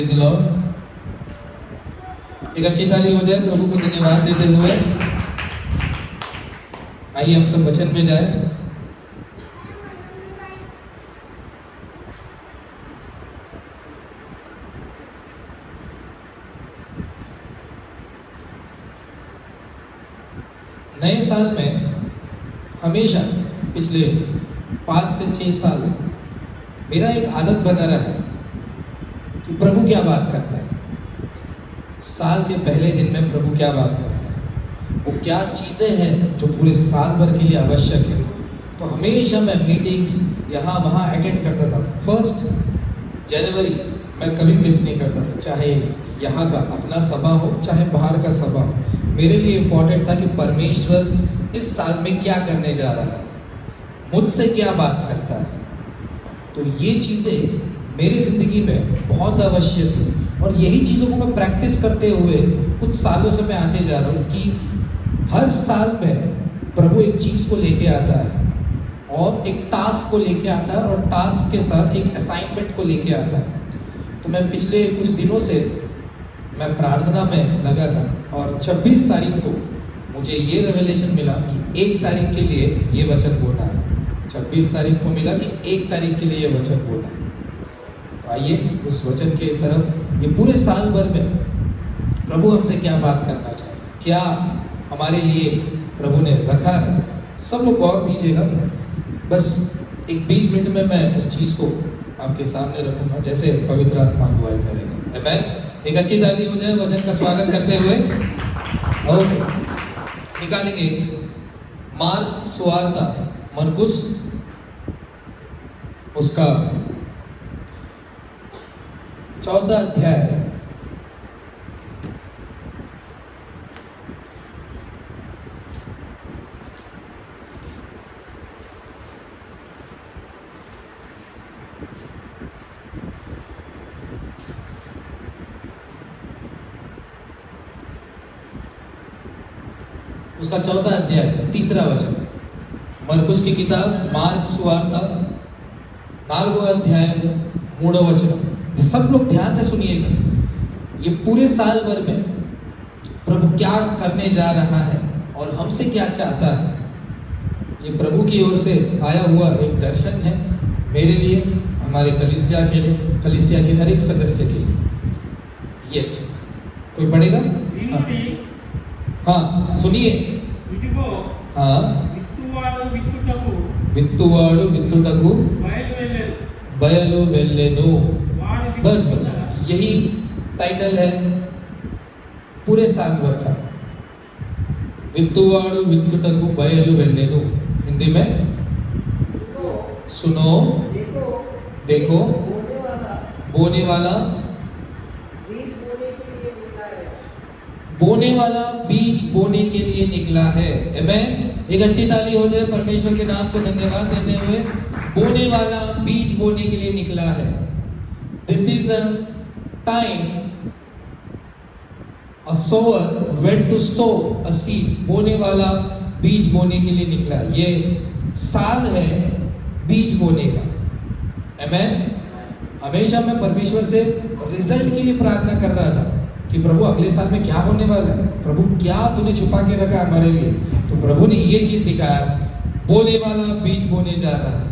Praise the Lord। एक अच्छी ताली हो जाए प्रभु को धन्यवाद देते हुए। आइए हम सब वचन में जाए। नए साल में हमेशा पिछले 5 से 6 साल मेरा एक आदत बना रहा है कि प्रभु क्या बात करता है। साल के पहले दिन में प्रभु क्या बात करता है, वो क्या चीज़ें हैं जो पूरे साल भर के लिए आवश्यक है। तो हमेशा मैं मीटिंग्स यहाँ वहाँ अटेंड करता था। 1 जनवरी मैं कभी मिस नहीं करता था, चाहे यहाँ का अपना सभा हो चाहे बाहर का सभा हो। मेरे लिए इम्पोर्टेंट था कि परमेश्वर इस साल में क्या करने जा रहा है, मुझसे क्या बात करता है। तो ये चीज़ें मेरी ज़िंदगी में बहुत आवश्यक है और यही चीज़ों को मैं प्रैक्टिस करते हुए कुछ सालों से मैं आते जा रहा हूँ कि हर साल में प्रभु एक चीज़ को लेके आता है और एक टास्क को लेके आता है और टास्क के साथ एक असाइनमेंट को लेके आता है। तो मैं पिछले कुछ दिनों से मैं प्रार्थना में लगा था और 26 तारीख को मुझे ये रेवलेशन मिला कि 1 तारीख के लिए ये वचन बोलना है। 26 तारीख को मिला कि 1 तारीख के लिए ये वचन बोलना है। तो आइए उस वचन के तरफ। ये पूरे साल भर में प्रभु हमसे क्या बात करना चाहते हैं, क्या हमारे लिए प्रभु ने रखा है। सब लोग गौर दीजिएगा। बस एक 20 मिनट में मैं इस चीज़ को आपके सामने रखूंगा जैसे पवित्र आत्मा अगुवाई करेगा। आमीन। एक अच्छी ताली हो जाए वचन का स्वागत करते हुए। ओके, निकालेंगे मार्क सुवार्ता, मरकुस उसका 14 अध्याय उसका 14 अध्याय 3रा वचन। मरकुस की किताब मार्क सुवार्ता 4 अध्याय 3 वचन। सब लोग ध्यान से सुनिएगा। ये पूरे साल भर में प्रभु क्या करने जा रहा है और हमसे क्या चाहता है। ये प्रभु की ओर से आया हुआ एक दर्शन है मेरे लिए, हमारे कलीसिया के लिए, कलीसिया के हर एक सदस्य के लिए। यस, कोई पढ़ेगा? हाँ सुनिए। हाँ, విత్తువాడు విత్తుటకు బయలు వెళ్ళెను। बस बस यही टाइटल है पूरे साल भर का। वित्तुवाड़ु वित्तुटकु बयलु वेल्लेनु। हिंदी में सुनो, देखो, बोने वाला बीज बोने के लिए निकला है। आमीन। एक अच्छी ताली हो जाए परमेश्वर के नाम को धन्यवाद देते हुए। बोने वाला बीज बोने के लिए निकला है। This is a time a sower went to sow a seed। बोने वाला बीज बोने के लिए निकला। ये साल है बीज बोने का। आमीन। हमेशा मैं परमेश्वर से रिजल्ट के लिए प्रार्थना कर रहा था कि प्रभु अगले साल में क्या होने वाला है, प्रभु क्या तूने छुपा के रखा हमारे लिए। तो प्रभु ने ये चीज दिखाया, बोने वाला बीज बोने जा रहा है,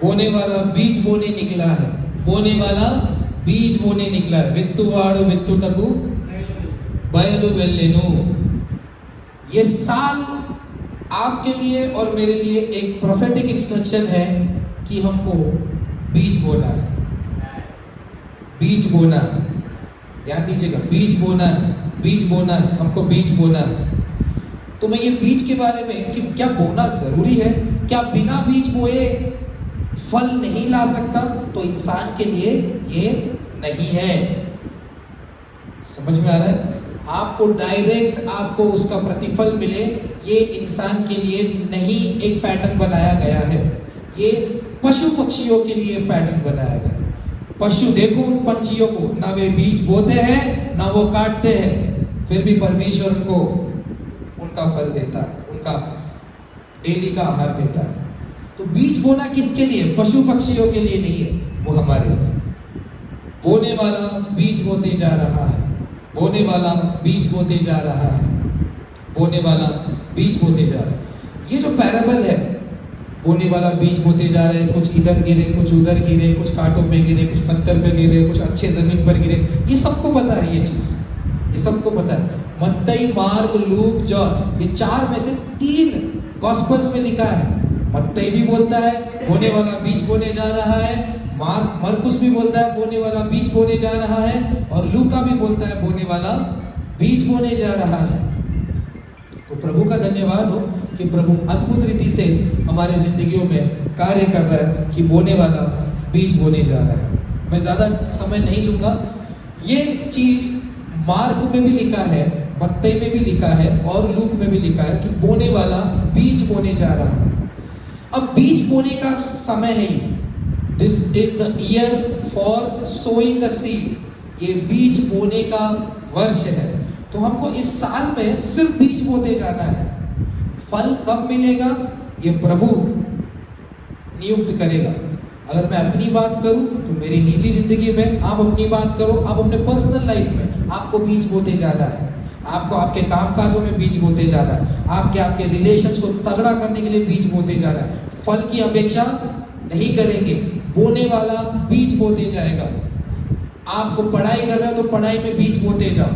बोने वाला बीज बोने निकला है, बोने वाला बीज बोने निकला है। वित्तुवाड़ु वित्तुटकु बयलु वेल्लेनु। ये साल आपके लिए और मेरे लिए एक प्रोफेटिक इंस्ट्रक्शन है कि हमको बीज बोना है, बीज बोना है। ध्यान दीजिएगा, बीज बोना है, बीज बोना है, हमको बीज बोना है। तो मैं ये बीज के बारे में कि क्या बोना जरूरी है, क्या बिना बीज बोए फल नहीं ला सकता, तो इंसान के लिए ये नहीं है। समझ में आ रहा है? आपको डायरेक्ट आपको उसका प्रतिफल मिले, ये इंसान के लिए नहीं एक पैटर्न बनाया गया है। ये पशु पक्षियों के लिए पैटर्न बनाया गया है। पशु देखो उन पंछियों को, ना वे बीज बोते हैं ना वो काटते हैं, फिर भी परमेश्वर उनको उनका फल देता है, उनका डेली का आहार देता है। तो बीज बोना किसके लिए? पशु पक्षियों के लिए नहीं है, वो हमारे लिए। बोने वाला बीज बोते जा रहा है, बोने वाला बीज बोते जा रहा है, बोने वाला बीज बोते जा रहा है। ये जो पैराबल है, बोने वाला बीज बोते जा रहे हैं, कुछ इधर गिरे, कुछ उधर गिरे, कुछ कांटों पे गिरे, कुछ पत्थर पे गिरे, कुछ अच्छे जमीन पर गिरे, ये सबको पता है। ये चीज ये सबको पता है। मत्ती, मार्क, लूक, जॉन, ये 4 में से 3 गॉस्पेल्स में लिखा है। मत्ती भी बोलता है बोने वाला बीज बोने जा रहा है, मरकुस भी बोलता है बोने वाला बीज बोने जा रहा है, और लूका भी बोलता है बोने वाला बीज बोने जा रहा है। तो प्रभु का धन्यवाद हो कि प्रभु अद्भुत रीति से हमारे जिंदगियों में कार्य कर रहा है कि बोने वाला बीज बोने जा रहा है। मैं ज़्यादा समय नहीं लूँगा। ये चीज़ मार्क में भी लिखा है, मत्ती में भी लिखा है और लूक में भी लिखा है कि बोने वाला बीज बोने जा रहा है। अब बीज बोने का समय है ये। This is the year for sowing the seed. ये बीज बोने का वर्ष है। तो हमको इस साल में सिर्फ बीज बोते जाना है। फल कब मिलेगा ये प्रभु नियुक्त करेगा। अगर मैं अपनी बात करूं तो मेरी निजी जिंदगी में, आप अपनी बात करो, आप अपने पर्सनल लाइफ में आपको बीज बोते जाना है। आपको आपके कामकाजों में बीज बोते जाना है। आपके रिलेशंस को तगड़ा करने के लिए बीज बोते जाना है। फल की अपेक्षा नहीं करेंगे, बोने वाला बीज बोते जाएगा। आपको पढ़ाई कर रहे हो तो पढ़ाई में बीज बोते जाओ।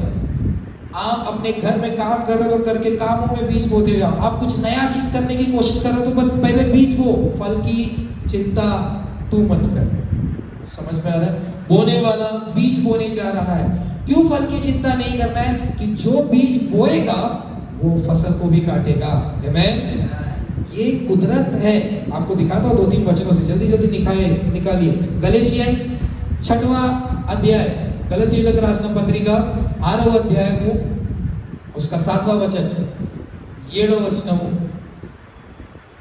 आप अपने घर में काम कर रहे हो तो करके कामों में बीज बोते जाओ। आप कुछ नया चीज करने की कोशिश कर रहे हो तो बस पहले बीज बो। फल की चिंता तू मत कर। समझ में आ रहा है? बोने वाला बीज बोने जा रहा है। क्यों फल की चिंता नहीं करना है? कि जो बीज बोएगा वो फसल को भी काटेगा। आमीन। ये कुदरत है। आपको दिखाता हूं 2-3 वचनों से, जल्दी जल्दी निकालिए। गलेशियंस 6वां अध्याय, गलतियों लग रासना पत्रिका 6वां अध्याय को उसका 7वां वचन, 7वां वचन,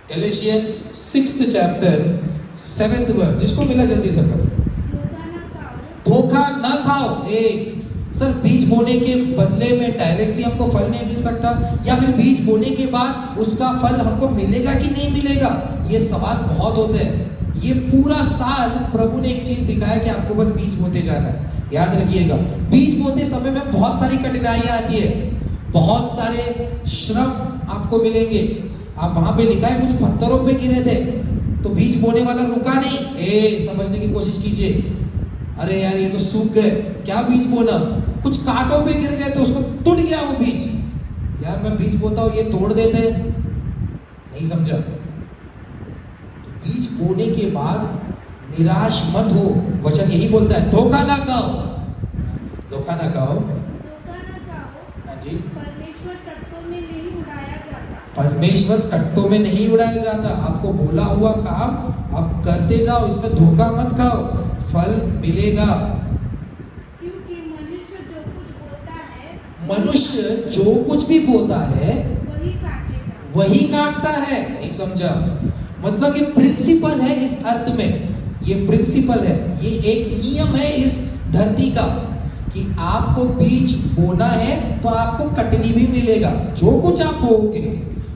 Galatians 6th chapter 7th verse। जिसको मिला जल्दी से करो। धोखा ना खाओ। सर, बीज बोने के बदले में डायरेक्टली हमको फल नहीं मिल सकता, या फिर बीज बोने के बाद उसका फल हमको मिलेगा कि नहीं मिलेगा, ये सवाल बहुत होते हैं। ये पूरा साल प्रभु ने एक चीज दिखाया कि आपको बस बीज बोते जाना है। याद रखिएगा, बीज बोते समय में बहुत सारी कठिनाइयां आती है, बहुत सारे श्रम आपको मिलेंगे। आप वहां पे लिखा है कुछ पत्थरों पे गिरे थे तो बीज बोने वाला रुका नहीं। समझने की कोशिश कीजिए। अरे यार ये तो सूख गए, क्या बीज बोना? कुछ कांटों पे गिर गए तो उसको टूट गया वो बीज। यार मैं बीज बोता हूं, ये तोड़ देते। नहीं समझा? तो बीज बोने के बाद निराश मत हो। वचन यही बोलता है, धोखा ना खाओ। धोखा ना खाओ। हाँ जी। परमेश्वर टट्टों में नहीं उड़ाया जाता। परमेश्वर टट्टों में नहीं उड़ाया जाता। आपको बोला हुआ काम आप करते जाओ, इसमें धोखा मत खाओ, फल मिलेगा। क्योंकि मनुष्य जो कुछ बोता है, मनुष्य जो कुछ भी बोता है वही काटेगा, वही काटता है। नहीं समझा? मतलब ये प्रिंसिपल है। इस अर्थ में ये प्रिंसिपल है, ये एक नियम है इस धरती का कि आपको बीज बोना है तो आपको कटनी भी मिलेगा। जो कुछ आप बोओगे,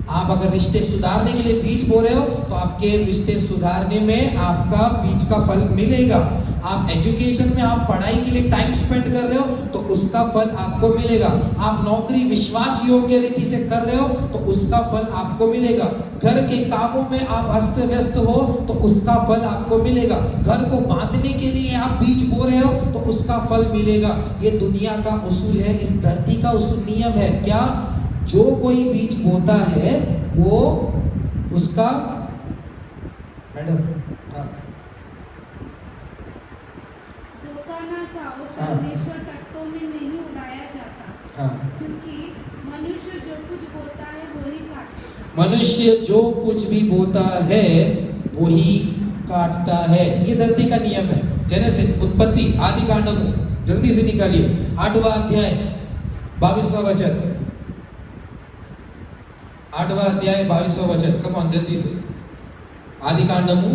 आप अगर रिश्ते सुधारने के लिए बीज बो रहे हो तो आपके रिश्ते सुधारने में आपका बीज का फल मिलेगा। आप एजुकेशन में, आप पढ़ाई के लिए टाइम स्पेंड कर रहे हो तो उसका फल आपको मिलेगा। आप नौकरी विश्वास योग्य रीति से कर रहे हो तो उसका फल आपको मिलेगा। घर के कामों में आप अस्त व्यस्त हो तो उसका फल आपको मिलेगा। घर को बांधने के लिए आप बीज बो रहे हो तो उसका फल मिलेगा। ये दुनिया का उसूल है, इस धरती का उसूल, नियम है। क्या? जो कोई बीज बोता है वो उसका, मैडम, हाँ, धोखा ना खाओ। परमेश्वर टट्टों में नहीं उड़ाया जाता। हाँ। क्योंकि मनुष्य जो कुछ बोता है वही काटेगा। मनुष्य जो कुछ भी बोता है वही काटता है। ये धरती का नियम है। जेनेसिस, उत्पत्ति, आदि कांडम, जल्दी से निकालिए 8वां अध्याय 22वां वचन। 8वां अध्याय 22वां वचन। कम ऑन, जल्दी से। आदि कांडमु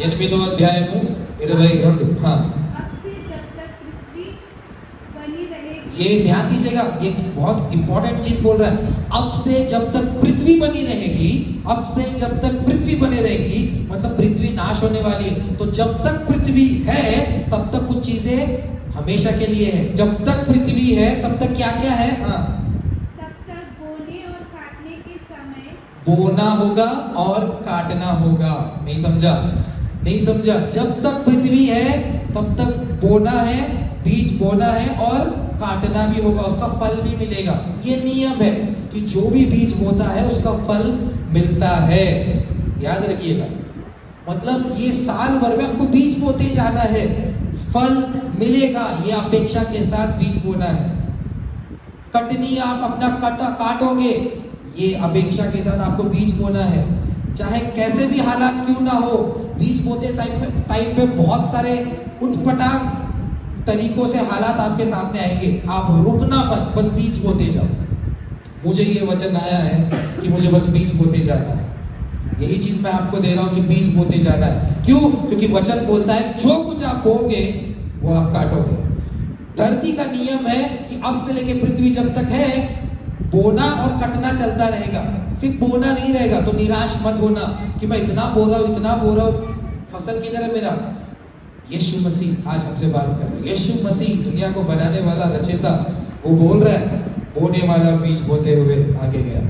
8వ అధ్యాయము 22। हाँ। अब से जब तक पृथ्वी बनी रहेगी। ये ध्यान दीजिएगा, ये बहुत इंपॉर्टेंट चीज बोल रहा है। अब से जब तक पृथ्वी बनी रहेगी, अब से जब तक पृथ्वी बनी रहेगी, मतलब पृथ्वी नाश होने वाली है, तो जब तक पृथ्वी है तब तक कुछ चीजें हमेशा के लिए है। जब तक पृथ्वी है तब तक क्या क्या है? हाँ, तब तक बोने और काटने के समय बोना होगा और काटना होगा। नहीं समझा? नहीं समझा? जब तक पृथ्वी है तब तक बोना है, बीज बोना है और काटना भी होगा, उसका फल भी मिलेगा। ये नियम है कि जो भी बीज बोता है उसका फल मिलता है। याद रखिएगा, मतलब ये साल भर में आपको बीज बोते जाना है, फल मिलेगा। ये अपेक्षा के साथ बीज बोना है। कटनी आप अपना काटोगे, ये अपेक्षा के साथ आपको बीज बोना है। चाहे कैसे भी हालात क्यों ना हो, बीज बोते टाइम पे बहुत सारे उटपटांग तरीकों से हालात आपके सामने आएंगे। आप रुकना मत, बस बीज बोते जाओ। मुझे ये वचन आया है कि मुझे बस बीज बोते जाना है। यही चीज मैं आपको दे रहा हूं कि बीज बोते जाना है। क्यों? क्योंकि वचन बोलता है जो कुछ आप बोओगे वो आप काटोगे। धरती का नियम है कि अब से लेके पृथ्वी जब तक है, बोना और कटना चलता रहेगा। सिर्फ बोना नहीं रहेगा, तो निराश मत होना कि मैं इतना बो रहा हूं, इतना बो रहा हूं, फसल किधर है मेरा? यीशु मसीह आज हमसे बात कर रहे हैं। यीशु मसीह दुनिया को बनाने वाला रचेता, वो बोल रहा है, बोने वाला बीज बोते हुए आगे गया।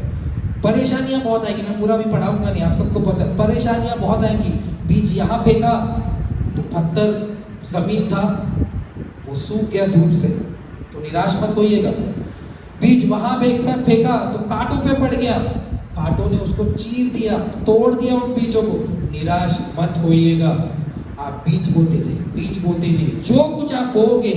परेशानियां बहुत आएंगी, मैं पूरा भी पढ़ाऊंगा नहीं, आप सबको पता है। परेशानियां बहुत आएंगी। बीज यहाँ फेंका तो पत्थर जमीन था, वो सूख गया धूप से, तो निराश मत होइएगा। बीज वहां फेंका तो कांटों पे पड़ गया, कांटों ने उसको चीर दिया, तोड़ दिया उन बीजों को, निराश मत होइएगा। आप बीज बोते जाइए, बीज बोते जाइए। जो कुछ आप बोओगे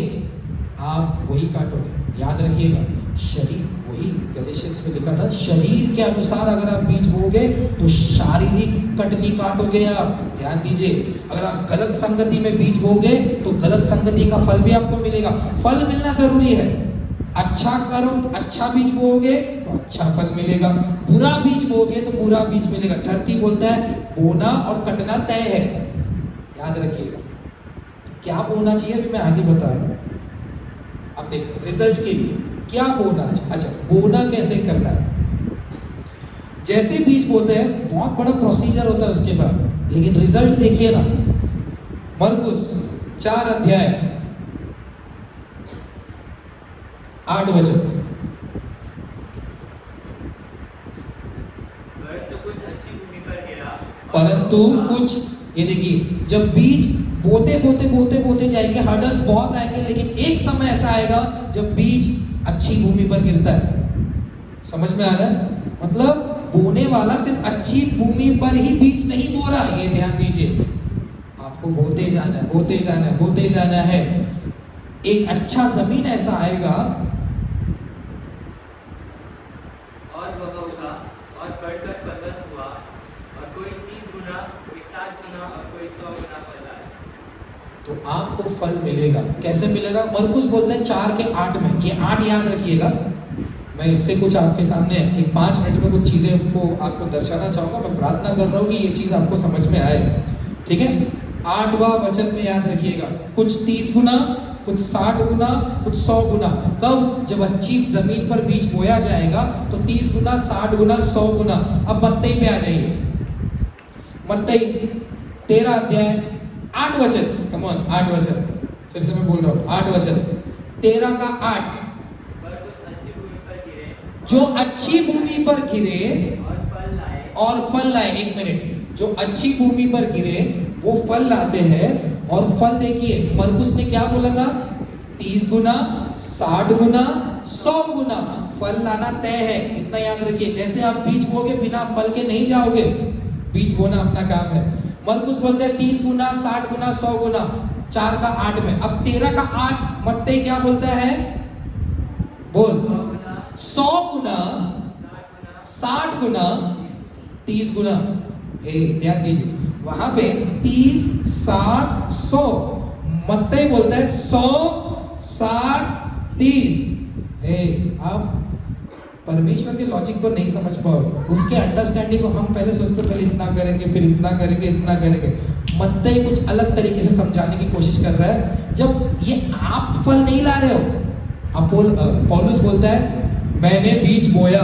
आप वही काटोगे। याद रखिएगा, शरीर, वही गैलेशियंस में लिखा था, शरीर के अनुसार अगर आप बीज बोओगे तो शारीरिक कटनी काटोगे आप। ध्यान दीजिए, अगर आप गलत संगति में बीज बोओगे तो गलत संगति का फल भी आपको मिलेगा। फल मिलना जरूरी है। अच्छा करो, अच्छा बीज बोओगे तो अच्छा फल मिलेगा, बुरा बीज बोओगे तो बुरा बीज मिलेगा। धरती बोलता है बोना और कटना तय है। याद रखिएगा, तो क्या बोना चाहिए अभी मैं आगे बता रहा हूं। अब देखते हैं रिजल्ट के लिए क्या बोना चाहिए। अच्छा, बोना कैसे करना है? जैसे बीज बोते हैं बहुत बड़ा प्रोसीजर होता है उसके बाद, लेकिन रिजल्ट देखिए ना। मरकुस 4 अध्याय 8 वचन। परंतु कुछ, ये देखिए, जब बीज बोते जाएंगे, हर्डल्स बहुत आएंगे, लेकिन एक समय ऐसा आएगा जब बीज अच्छी भूमि पर गिरता है। समझ में आ रहा है? मतलब बोने वाला सिर्फ अच्छी भूमि पर ही बीज नहीं बो रहा, ये ध्यान दीजिए। आपको बोते जाना है, बोते जाना है, बोते जाना है। एक अच्छा जमीन ऐसा आएगा और वह उगा और बढ़कर फलवन्त हुआ, और कोई 30 गुना, कोई 60 गुना और कोई 100 गुना फल लाया। तो आपको फल मिलेगा। कैसे मिलेगा? मरकुस बोलते हैं 4 के 8 में। ये 8 याद रखिएगा। मैं इससे कुछ आपके सामने एक 5 मिनट में कुछ चीजें को आपको दर्शाना चाहूंगा। मैं प्रार्थना कर रहा हूँ कि ये चीज आपको समझ में आए। ठीक है? 8वां वचन में याद रखिएगा, कुछ 30 गुना, कुछ 60 गुना, कुछ 100 गुना। कब? जब अच्छी जमीन पर बीज बोया जाएगा तो 30 गुना, 60 गुना, 100 गुना। अब मत्ती पे आ जाइए। मत्ती 13 अध्याय 8 वचन। कम ऑन, 8 वचन। फिर से मैं बोल रहा हूँ, 8 वचन, 13 का 8। जो अच्छी भूमि पर गिरे और फल लाए। एक मिनट, जो अच्छी भूमि पर गिरे वो फल लाते हैं। और फल देखिए, मरकुस ने क्या बोला था? 30 गुना, 60 गुना, 100 गुना फल लाना तय है। इतना याद रखिए। जैसे आप बीज बोगे, बिना फल के नहीं जाओगे। बीज बोना अपना काम है। मरकुस बोलते हैं 30 गुना, 60 गुना, 100 गुना। 4 का 8 में। अब 13 का 8 मत्ती क्या बोलता है? बोल। 100 गुना, 60 गुना, 30 गुना। ध्यान दीजिए, वहां पे 30, 60, 100। मत्ती बोलता है 100, 60, 30। आप परमेश्वर के लॉजिक को नहीं समझ पाओगे। उसके अंडरस्टैंडिंग को हम पहले सोचते, पहले इतना करेंगे, फिर इतना करेंगे, इतना करेंगे। मत्ती कुछ अलग तरीके से समझाने की कोशिश कर रहा है। जब ये आप फल नहीं ला रहे हो, पौलुस बोलता है मैंने बीज बोया,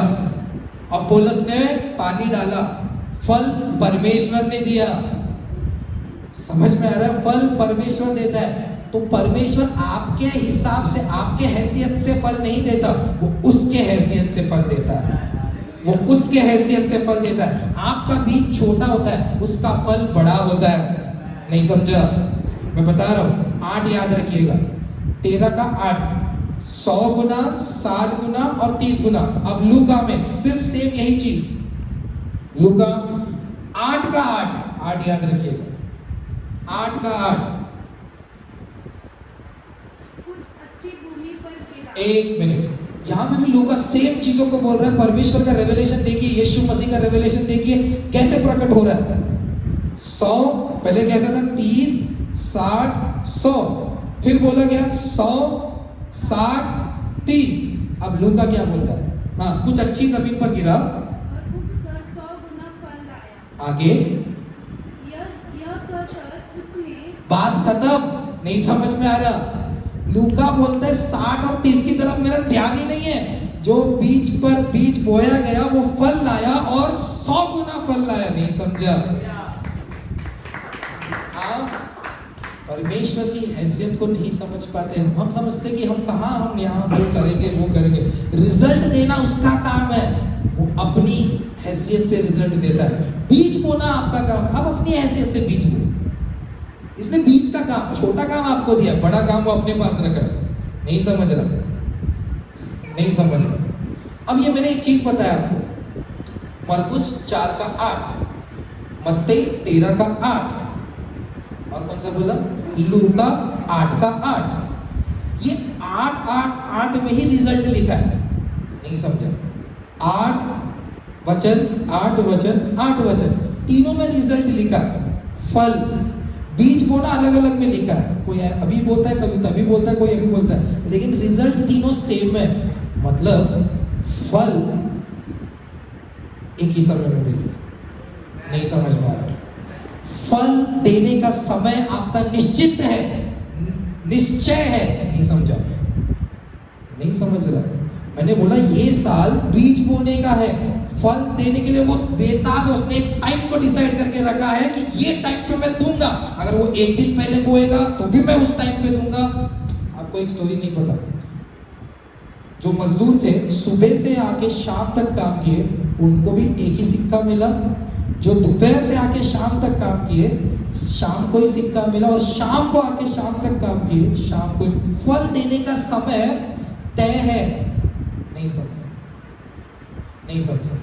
अपोलोस ने पानी डाला, फल परमेश्वर ने दिया। समझ में आ रहा है? फल परमेश्वर देता है। तो परमेश्वर आपके हिसाब से, आपके हैसियत से फल नहीं देता, वो उसके हैसियत से फल देता है। वो उसके हैसियत से फल देता है। आपका बीज छोटा होता है, उसका फल बड़ा होता है। नहीं समझा? मैं बता रहा हूं, 8 याद रखिएगा, 13 का 8, 100 गुना, 60 गुना और 30 गुना। अब लूका में सिर्फ सेम यही चीज, लूका 8 का 8 याद रखिएगा, 8 का 8। कुछ अच्छी भूमि पर गिरा। एक मिनट, यहां पे भी लूका सेम चीजों को बोल रहा है। परमेश्वर का रेवलेशन देखिए, यीशु मसीह का रेवलेशन देखिए कैसे प्रकट हो रहा है। 100 पहले कैसा था, 30, 60, 100, फिर बोला गया 100, 60, 30। अब लूका क्या बोलता है? हाँ, कुछ अच्छी जमीन पर गिरा और उगकर 100 गुना फल लाया। आगे यह कहकर उसने बात खत्म। नहीं समझ में आ रहा? लूका बोलता है 60 और 30 की तरफ मेरा ध्यान ही नहीं है। जो बीज पर बीज बोया गया वो फल लाया और 100 गुना फल लाया। नहीं समझा? आप परमेश्वर की हैसियत को नहीं समझ पाते हैं। हम समझते कि हम यहाँ वो करेंगे। रिजल्ट देना उसका काम है, वो अपनी हैसियत से रिजल्ट देता है। बीज बोना आपका काम है, आप अपनी हैसियत से बीज बो। इसने बीज का काम, छोटा काम आपको दिया, बड़ा काम वो अपने पास रख रहा है। नहीं समझ रहा? अब ये मैंने एक चीज बताया आपको, मरकुस 4 का 8, मत्ती 13 का 8, और कौन सा बोला, लूका 8 का 8। ये 8, 8, 8 में ही रिजल्ट लिखा है। नहीं समझा? 8 वचन, 8 वचन, 8 वचन, तीनों में रिजल्ट लिखा है। फल, बीज बोना अलग अलग में लिखा है। कोई अभी बोलता है, कभी तभी बोलता है, कोई अभी बोलता है, लेकिन रिजल्ट तीनों सेम है। मतलब फल एक ही समय में मिलेगा। नहीं समझ में आ रहा? फल देने का समय आपका निश्चित है, निश्चय है। नहीं समझा? नहीं समझ रहा? मैंने बोला ये साल बीज बोने का है, फल देने के लिए वो बेताब है। उसने एक टाइम को डिसाइड करके रखा है कि ये टाइम पे मैं दूंगा। अगर वो एक दिन पहले बोएगा तो भी मैं उस टाइम पे दूंगा। आपको एक स्टोरी नहीं पता, जो मजदूर थे सुबह से आके शाम तक काम किए, उनको भी एक ही सिक्का मिला। जो दोपहर से आके शाम तक काम किए, शाम को ही सिक्का मिला। और शाम को आके शाम तक काम किए, शाम को। फल देने का समय तय है। नहीं समझा?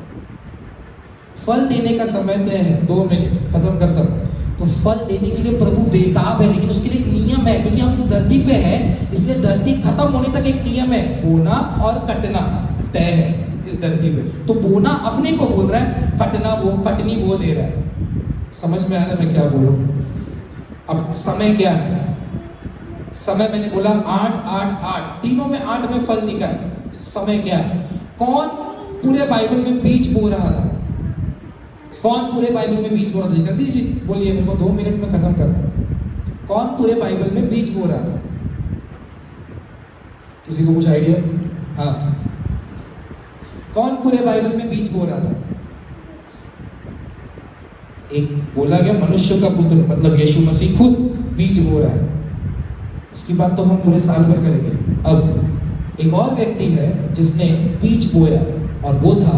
फल देने का समय तय है। 2 मिनट, खत्म करता हूं। तो फल देने के लिए प्रभु बेताब है, लेकिन उसके लिए एक नियम है। क्योंकि हम इस धरती पे हैं, इसलिए धरती खत्म होने तक एक नियम है, बोना और कटना तय है इस धरती पे। तो बोना अपने को बोल रहा है, कटनी वो दे रहा है। समझ में आ रहा है मैं क्या बोलूं? अब समय क्या है? समय मैंने बोला 8, 8, 8, तीनों में 8 में फल लिखा है। समय क्या है? कौन पूरे बाइबल में बीज बो रहा था? कौन पूरे बाइबल में बीज बो रहा था? जल्दी जी बोलिए, मेरे को 2 मिनट में खत्म करना है। कौन पूरे बाइबल में बीज बो रहा था? किसी को कुछ आइडिया? हाँ, कौन पूरे बाइबल में बीज बो रहा था? एक बोला गया मनुष्य का पुत्र, मतलब यीशु मसीह खुद बीज बो रहा है। इसकी बात तो हम पूरे साल भर करेंगे। अब एक और व्यक्ति है जिसने बीज बोया, और वो था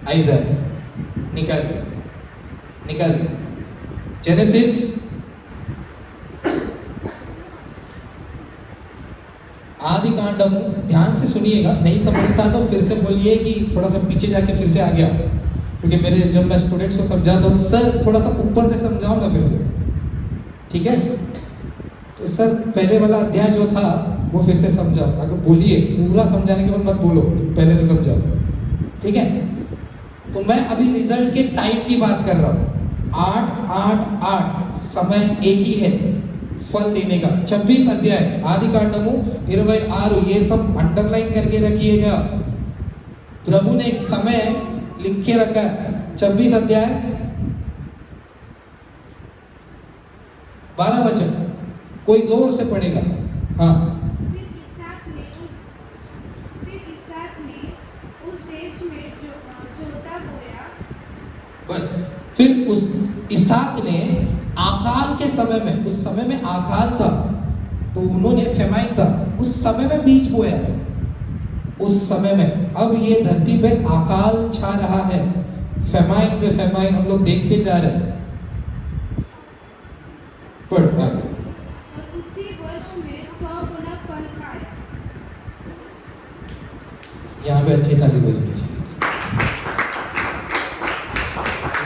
आइजैक। निकालिए जेनेसिस आदि कांडम। ध्यान से सुनिएगा, नहीं समझता तो फिर से बोलिए कि थोड़ा सा पीछे जाके फिर से आ गया। क्योंकि मेरे जब मैं स्टूडेंट्स को समझाता हूँ, सर थोड़ा सा ऊपर से समझाओ ना फिर से, ठीक है? तो सर पहले वाला अध्याय जो था वो फिर से समझाओ। अगर बोलिए, पूरा समझाने के बाद मत बोलो, पहले से समझाओ, ठीक है? तो मैं अभी रिजल्ट के टाइम की बात कर रहा हूँ। 8, 8, 8 समय एक ही है फल देने का। 26 अध्याय आदि कांडमु 26, ये सब अंडरलाइन करके रखिएगा। प्रभु ने एक समय लिख के रखा है। 26 अध्याय 12 वचन, कोई जोर से पढ़ेगा। हाँ, फिर इसहाक ने उस देश में जोता बोया। बस फिर उस इसहाक ने अकाल के समय में, उस समय में अकाल था तो उन्होंने, फेमाइन था, उस समय में बीज बोया। उस समय में, अब ये धरती पे अकाल छा रहा है, फेमाइन पे फेमाइन हम लोग देखते जा रहे हैं। पढ़ आगे। और उसी वर्ष में 100 गुना फल पाया। यहाँ पे अच्छी ताली बजनी चाहिए।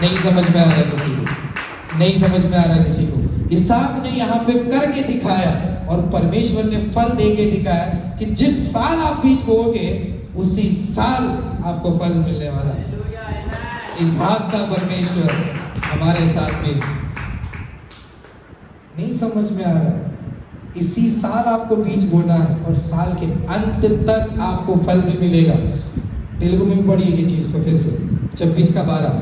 नहीं समझ में आ रहा किसी को, नहीं समझ में आ रहा किसी को। इसहाक ने यहाँ पे करके दिखाया और परमेश्वर ने फल दे के दिखाया कि जिस साल आप बीज बोओगे उसी साल आपको फल मिलने वाला है। इसहाक का परमेश्वर हमारे साथ में। नहीं समझ में आ रहा है, इसी साल आपको बीज बोना है और साल के अंत तक आपको फल भी मिलेगा। तेलुगु में पढ़िए ये चीज को फिर से, 26 का 12।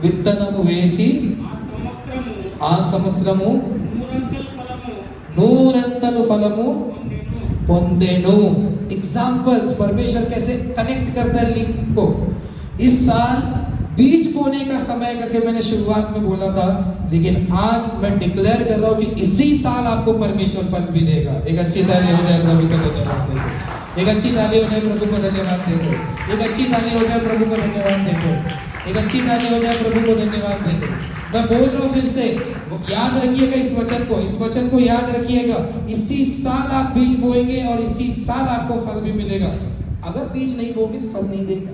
విత్తనము వేసి ఆ సంవత్సరము నూరంతలు ఫలము పొందెను। एग्जाम्पल्स, परमेश्वर कैसे कनेक्ट करता है लिंक को। इस साल बीज बोने का समय करके मैंने शुरुआत में बोला था, लेकिन आज मैं डिक्लेयर कर रहा हूं कि इसी साल आपको परमेश्वर फल भी देगा। एक अच्छी ताली हो जाए प्रभु को धन्यवाद देते, एक अच्छी ताली हो जाए प्रभु को धन्यवाद देते, एक अच्छी ताली हो जाए प्रभु को धन्यवाद देते, एक अच्छी ताली हो जाए प्रभु को धन्यवाद देते। मैं बोल रहा हूं फिर से, याद रखिएगा इस वचन को याद रखिएगा। इसी साल आप बीज बोएंगे और इसी साल आपको फल भी मिलेगा। अगर बीज नहीं बोगे तो फल नहीं देगा,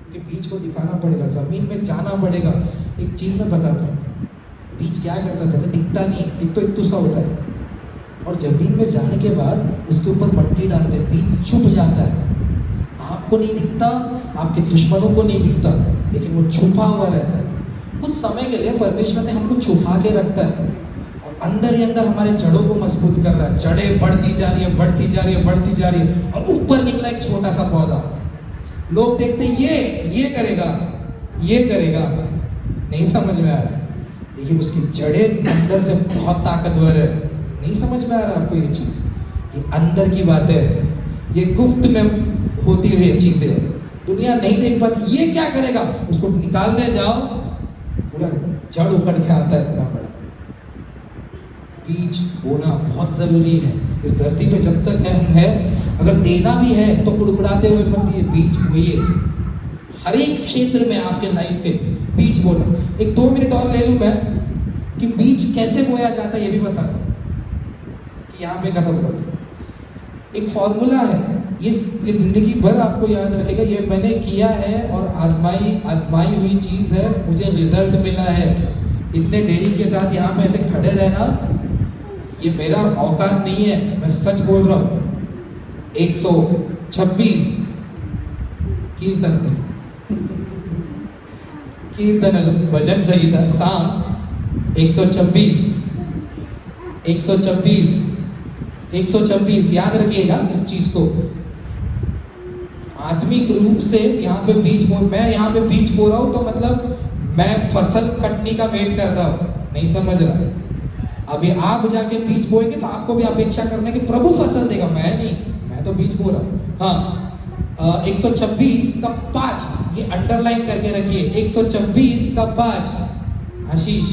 क्योंकि बीज को दिखाना पड़ेगा, जमीन में जाना पड़ेगा। एक चीज मैं बताता हूँ, बीज क्या करता है पता है? दिखता नहीं, एक तो सा होता है और जमीन में जाने के बाद उसके ऊपर मिट्टी डालते हैं, बीज छुप जाता है। आपको नहीं दिखता, आपके दुश्मनों को नहीं दिखता, लेकिन वो छुपा हुआ रहता है। कुछ समय के लिए परमेश्वर ने हमको छुपा के रखता है और अंदर ही अंदर हमारे जड़ों को मजबूत कर रहा है। जड़ें बढ़ती जा रही है, बढ़ती जा रही है, बढ़ती जा रही है और ऊपर निकला एक छोटा सा पौधा। लोग देखते ये करेगा, ये करेगा, नहीं समझ में आ रहा, लेकिन उसकी जड़ें अंदर से बहुत ताकतवर है। नहीं समझ में आ रहा आपको ये चीज? ये अंदर की बातें है, ये गुप्त में होती हुई चीजें, दुनिया नहीं देख पाती। ये क्या करेगा? उसको निकालने जाओ, पूरा जड़ उखड़ के आता है इतना बड़ा। बीज बोना बहुत जरूरी है इस धरती पे जब तक है हम है। अगर देना भी है तो कुड़कुड़ाते हुए मत दिए, बीज बोइए। हर एक क्षेत्र में आपके लाइफ के बीज बोना। एक 2 मिनट और ले लूं मैं कि बीज कैसे बोया जाता है ये भी बताता हूं, कि यहाँ पे खत्म कर दो। एक फॉर्मूला है, ये जिंदगी भर आपको याद रखेगा। ये मैंने किया है और आजमाई हुई चीज है, मुझे रिजल्ट मिला है। इतने डेरी के साथ यहाँ पे ऐसे खड़े रहना, ये मेरा औकात नहीं है, मैं सच बोल रहा हूँ। 126 कीर्तन भजन सही था, साम्स 126 याद रखिएगा इस चीज को। आत्मिक रूप से यहाँ पे मैं यहाँ पे बीज बो रहा हूँ तो मतलब मैं फसल कटने का वेट कर रहा हूँ। नहीं समझ रहा? अभी आप जाके बीज बोएंगे तो आपको भी अपेक्षा करना कि प्रभु फसल देगा, मैं नहीं, मैं तो बीज बो रहा हूँ। हाँ, 126 का 5 ये अंडरलाइन करके रखिए। 126 का 5 आशीष,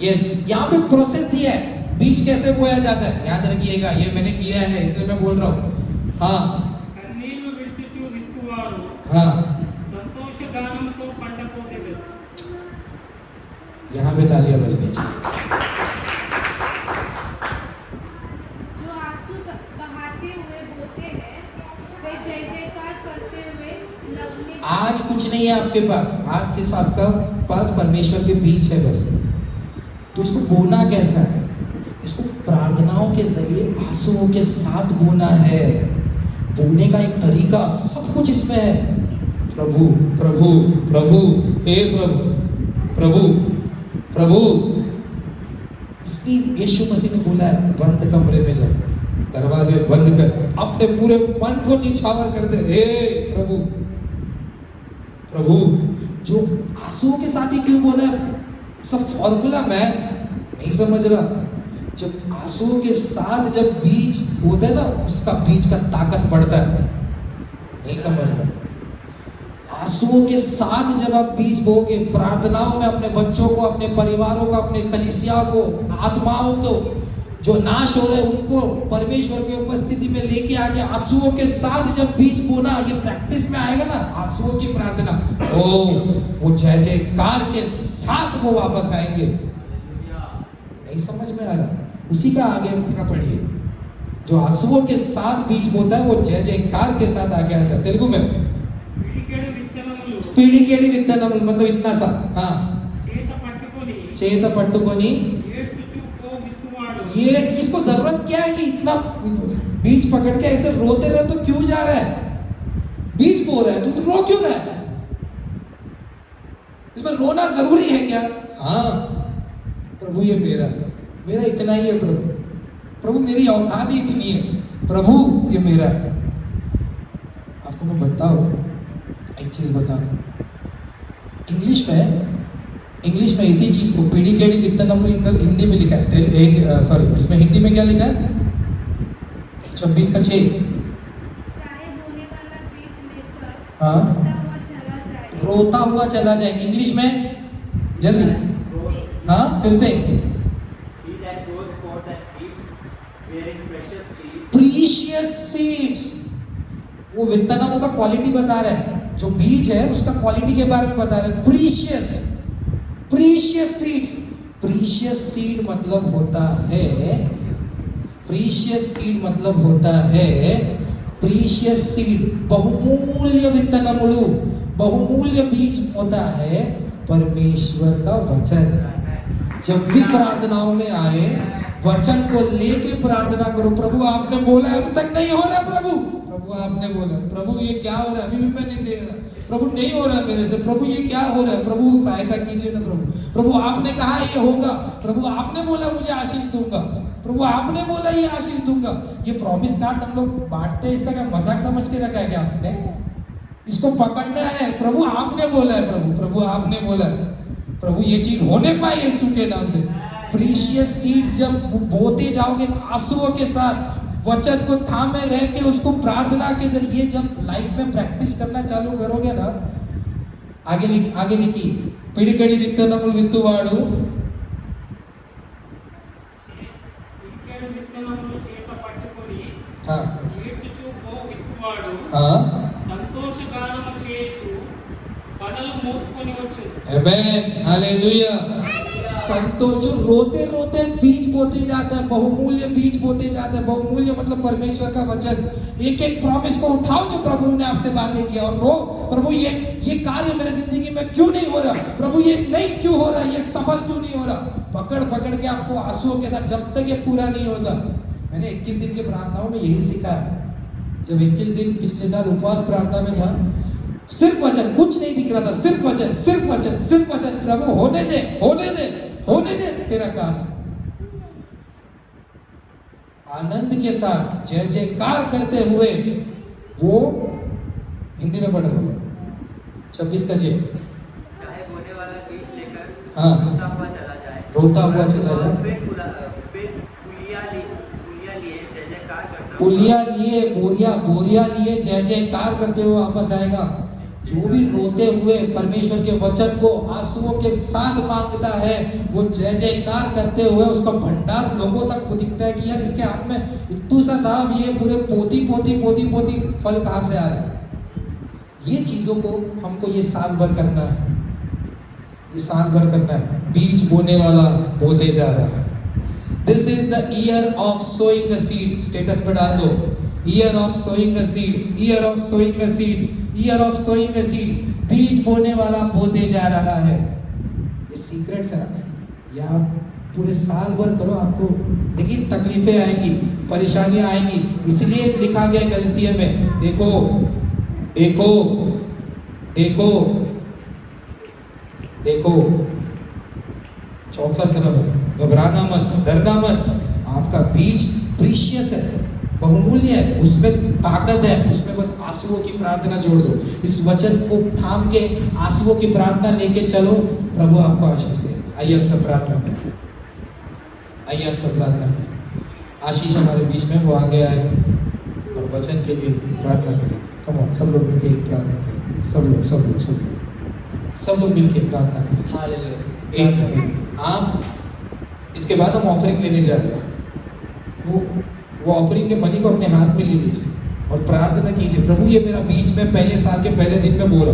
यस, यहाँ पे प्रोसेस दिया है बीज कैसे बोया जाता है, याद रखिएगा। ये मैंने किया है इसलिए मैं बोल रहा हूँ। हाँ हाँ, यहाँ पे तालियां बजनी चाहिए। जो आंसू बहाते हुए बोते हैं, वे जय जयकार करते हुए लगने। आज कुछ नहीं है आपके पास, आज सिर्फ आपका पास परमेश्वर के बीज है बस। तो इसको बोना कैसा है? इसको प्रार्थनाओं के जरिए आंसुओं के साथ बोना है। बोने का एक तरीका, सब कुछ इसमें है। प्रभु प्रभु प्रभु, हे प्रभु प्रभु प्रभु। इसलिए यीशु मसीह ने बोला है, बंद कमरे में जाए, दरवाजे बंद कर, अपने पूरे मन को निछावर कर दे, हे प्रभु। प्रभु जो आंसुओं के साथ ही क्यों बोला है? इट्स अ फॉर्मूला मैन, नहीं समझ रहा। जब आंसुओं के साथ जब बीज होता है ना, उसका बीज का ताकत बढ़ता है, नहीं समझ रहा। आंसुओं के साथ जब आप बीज बोगे, प्रार्थनाओं में अपने बच्चों को, अपने परिवारों को, अपने कलीसिया को, आत्माओं को जो नाश हो रहे उनको परमेश्वर की उपस्थिति में लेके आके आंसुओं के साथ जब बीज बोना, ये प्रैक्टिस में आएगा ना, आंसुओं की प्रार्थना, ओ वो जय जयकार के साथ वो वापस आएंगे। नहीं समझ में आ रहा? उसी का आगे का पढ़िए। जो आंसुओं के साथ बीज बोता है वो जय जयकार के साथ आगे आता है। तेलुगु में पीड़िकेड़ी वित्तनमुल मतलब इतना सा, हाँ, चेत पट्टुकोनी, ये इसको जरूरत क्या है कि इतना बीज पकड़ के ऐसे रोते रहे? तो क्यों जा रहा है? बीज बो रहा है, तू रो क्यों रहा है? इसमें रोना जरूरी है क्या? हाँ, प्रभु ये मेरा इतना ही है। प्रभु मेरी औकात ही इतनी है। प्रभु ये मेरा है। आपको मैं बताऊं, एक चीज बता दूं, इंग्लिश में इसी चीज को पीड़िकेड़ी वित्तनमुल हिंदी में लिखा है, सॉरी इसमें हिंदी में क्या लिखा है? 26 का 6, चाहे बोने वाला बीज लेकर हाँ, रोता हुआ चला जाए। इंग्लिश में जल्दी, हाँ फिर से, He that goes forth and eats, bearing precious seed. Precious seeds. वो वित्तनमुल का क्वालिटी बता रहा है, जो बीज है उसका क्वालिटी के बारे में बता रहे हैं। Precious seeds. प्रीशियस सीड मतलब होता है, प्रीशियस सीड मतलब होता है, प्रीशियस सीड बहुमूल्य वित्तनमुलु, बहुमूल्य बीज होता है परमेश्वर का वचन। जब भी प्रार्थनाओं में आए, वचन को लेके प्रार्थना करो। प्रभु आपने बोला अब तक नहीं हो रहा, प्रभु आपने बोला, प्रभु ये क्या हो रहा है, अभी भी मैं नहीं दे रहा, प्रभु नहीं हो रहा है मेरे से, प्रभु ये क्या हो रहा है, प्रभु सहायता कीजिए ना प्रभु आपने कहा ये होगा, प्रभु आपने बोला मुझे आशीष दूंगा, प्रभु आपने बोला ये आशीष दूंगा। ये प्रॉमिस कार्ड हम लोग बांटते हैं, इसका क्या मजाक समझ के रखा है क्या आपने? इसको पकड़ना है। प्रभु आपने बोला है, प्रभु आपने बोला है, प्रभु ये चीज होने पाए यीशु के नाम से। प्रीशियस सीड जब बोते जाओगे आंसुओं के साथ, वचन को थामे रह के उसको प्रार्थना के जरिए जब लाइफ में प्रैक्टिस करना चालू करोगे ना, आगे लिखिए, पीड़िकेड़ी वित्तनमुल वित्तुवाडु, हाँ हाँ, సంతోషగానము చేయుచు పనులు మోసుకొని వచ్చు। आमेन, हालेलुया। संतोष, जो रोते रोते बीज बोते जाता है, बहुमूल्य बीज बोते जाता है। बहुमूल्य मतलब परमेश्वर का वचन। एक एक प्रॉमिस को उठाओ जो प्रभु ने आपसे बातें किया, और रो, प्रभु ये कार्य मेरे जिंदगी में क्यों नहीं हो रहा, प्रभु ये नहीं क्यों हो रहा, ये सफल क्यों नहीं हो रहा। पकड़ के आपको आंसुओं के साथ, जब तक ये पूरा नहीं होता। मैंने 21 दिन की प्रार्थनाओं में यही सीखा है। जब 21 दिन पिछले साल उपवास प्रार्थना में था, सिर्फ वचन, कुछ नहीं दिख रहा था, सिर्फ वचन। प्रभु होने दे तेरा काम। आनंद के साथ जय जयकार करते हुए वो हिंदी में पढ़ा होगा 26 का 6, चाहे बोने वाला बीज लेकर हाँ, रोता हुआ चला जाए। और फिर पुलिया लिए बोरिया लिए जय जयकार करते हुए वापस आएगा। जो भी रोते हुए परमेश्वर के वचन को आंसुओं के साथ मांगता है, वो जय जयकार करते हुए उसका भंडार लोगों तक को दिखता है कि यार इसके हाथ में इतू सा था, ये पूरे पोती फल कहाँ से आ रहे हैं। ये चीजों को हमको ये साल भर करना है। बीज बोने वाला बोते जा रहा है। This is the year of sowing a seed. Status पर डाल दो, year of sowing a seed. बीज बोने वाला बोते जा रहा है। ये सीक्रेट्स है ना, ये आप पूरे साल भर करो, आपको लेकिन तकलीफें आएंगी, परेशानियां आएंगी। इसलिए लिखा गया गलतियों में, देखो चौकस रहो, घबराना मत, डरना मत। आपका बीज प्रीशियस है, बहुमूल्य है, उसमें ताकत है, उसमें बस आंसुओं की प्रार्थना जोड़ दो। इस वचन को थाम के आंसुओं की प्रार्थना लेके चलो, प्रभु आपको आशीष देगा। आइए हम सब प्रार्थना करें, आइए हम सब प्रार्थना करें। आशीष हमारे बीच में वो आगे आए और वचन के लिए प्रार्थना करें। कम ऑन, सब लोग मिलके प्रार्थना करें, सब लोग मिलके प्रार्थना करें। हालेलुया। एक मिनट, आप इसके बाद हम ऑफरिंग लेने जा रहे हैं। वो ऑफरिंग के मनी को अपने हाथ में ले लीजिए और प्रार्थना कीजिए, प्रभु ये मेरा बीच में पहले साल के पहले दिन में बोला,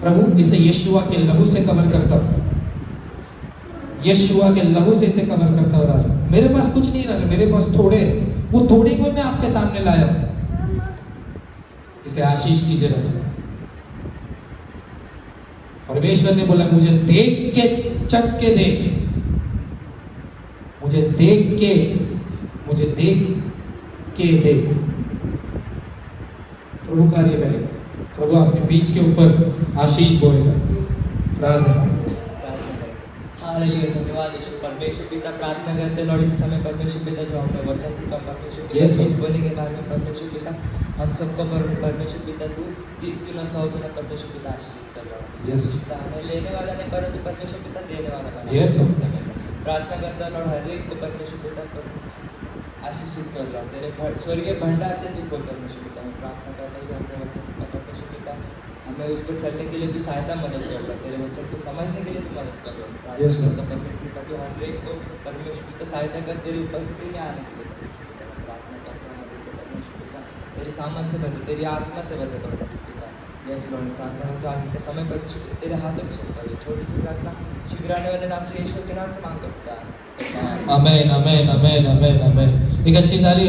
प्रभु इसे यीशुआ के लहू से कवर करता हूं, यीशुआ के लहू से इसे कवर करता हूं राजा। मेरे पास कुछ नहीं राजा, मेरे पास थोड़े है, वो थोड़े को मैं आपके सामने लाया हूं, इसे आशीष कीजिए राजा। परमेश्वर ने बोला मुझे देख के चख के देख, मुझे देख के देख। प्रभु कार्य करेगा, प्रभु आपके बीच के ऊपर आशीष बोएगा। प्रार्थना। हालेलुया। धन्यवाद यीशु। परमेश्वर पिता, प्रार्थना करते लॉर्ड इस समय परमेश्वर पिता जो हमने वचन सीखा परमेश्वर पिता, Yes, sir. बीज बोने के बारे में परमेश्वर पिता हम सबको परमेश्वर पिता तू 30 गुना 100 गुना परमेश्वर पिता आशीषित कर लॉर्ड। Yes. पिता हमें लेने वाला नहीं परंतु परमेश्वर पिता देने वाला बना। Yes, sir. प्रार्थना करता लॉर्ड हर एक को परमेश्वर पिता पर आशीषित कर लॉर्ड, तेरे स्वर्गीय भंडार से तू बोल परमेश्वर पिता। मैं प्रार्थना करता हूँ जो हमने वचन सीखा परमेश्वर पिता, हमें उस पर चलने के लिए तू सहायता मदद कर लॉर्ड, तेरे वचन को समझने के लिए तू मदद कर लॉर्ड। Yes, प्रार्थना Lord. करता हूँ परमेश्वर पिता तू हर एक को परमेश्वर पिता सहायता कर, तेरी उपस्थिति में आने के लिए परमेश्वर पिता। मैं प्रार्थना करता हूँ हर एक को परमेश्वर पिता तेरी सामर्थ्य से बदले, तेरी आत्मा से बदले परमेश्वर पिता। यस लॉर्ड, प्रार्थना करता हूँ आगे के समय परमेश्वर पिता तेरे हाथों में सौंपता हूँ। छोटी सी प्रार्थना शीघ्र आने वाले नासरी यीशु के नाम से मांग करता हूँ। आमेन, आमेन, आमेन, आमेन, आमेन। एक अच्छी ताली